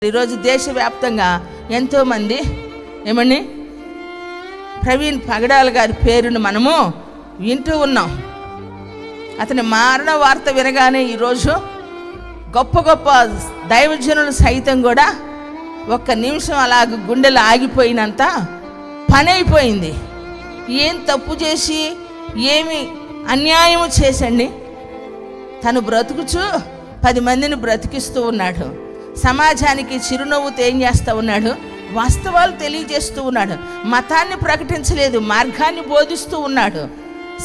ఈరోజు దేశవ్యాప్తంగా ఎంతోమంది ఏమండి ప్రవీణ్ పగడాల గారి పేరును మనము వింటూ ఉన్నాం. అతని మరణ వార్త వినగానే ఈరోజు గొప్ప గొప్ప దైవజనులు సైతం కూడా ఒక్క నిమిషం అలాగ గుండెలు ఆగిపోయినంత పని అయిపోయింది. ఏం తప్పు చేసి ఏమి అన్యాయము చేసండి, తను బ్రతుకుచు 10 మందిని బ్రతికిస్తూ ఉన్నాడు. సమాజానికి చిరునవ్వుతో ఏం చేస్తూ ఉన్నాడు? వాస్తవాలు తెలియజేస్తూ ఉన్నాడు. మతాన్ని ప్రకటించలేదు, మార్గాన్ని బోధిస్తూ ఉన్నాడు.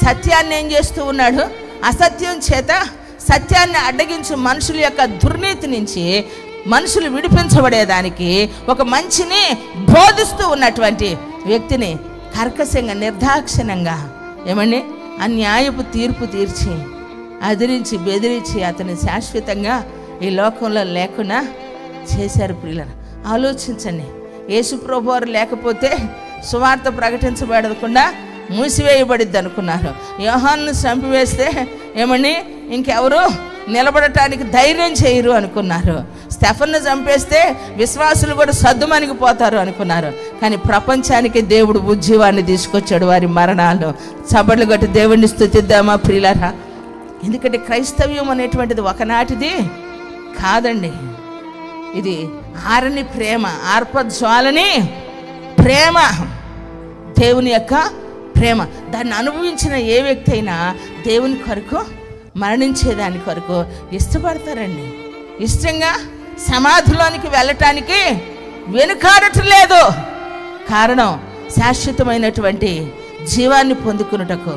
సత్యాన్ని ఏం చేస్తూ ఉన్నాడు? అసత్యం చేత సత్యాన్ని అడ్డగించి మనుషుల యొక్క దుర్నీతి నుంచి మనుషులు విడిపించబడేదానికి ఒక మంచిని బోధిస్తూ ఉన్నటువంటి వ్యక్తిని కర్కశంగా నిర్దాక్షిణంగా ఏమండి అన్యాయపు తీర్పు తీర్చి అదిరించి బెదిరించి అతని శాశ్వతంగా ఈ లోకంలో లేకుండా చేశారు. ప్రియులారా, ఆలోచించండి. యేసుప్రభు వారు లేకపోతే సువార్త ప్రకటించబడకుండా మూసివేయబడిద్ది అనుకున్నారు. యోహాను చంపివేస్తే ఏమని ఇంకెవరు నిలబడటానికి ధైర్యం చేయరు అనుకున్నారు. స్టెఫన్ను చంపేస్తే విశ్వాసులు కూడా సద్దుమణిగిపోతారు అనుకున్నారు. కానీ ప్రపంచానికి దేవుడు ఉజ్జీవాన్ని తీసుకొచ్చాడు వారి మరణాలు. చప్పట్లు కొట్టి దేవుడిని స్తుతిద్దామా ప్రియులారా? ఎందుకంటే క్రైస్తవ్యం అనేటువంటిది ఒకనాటిది కాదండి. ఇది ఆరని ప్రేమ, ఆర్పజ్వాలని ప్రేమ, దేవుని యొక్క ప్రేమ. దాన్ని అనుభవించిన ఏ వ్యక్తి అయినా దేవుని కొరకు మరణించేదాని కొరకు ఇష్టపడతారండి. ఇష్టంగా సమాధిలోనికి వెళ్ళటానికి వెనుకాడటం లేదు. కారణం శాశ్వతమైనటువంటి జీవాన్ని పొందుకున్నటకు.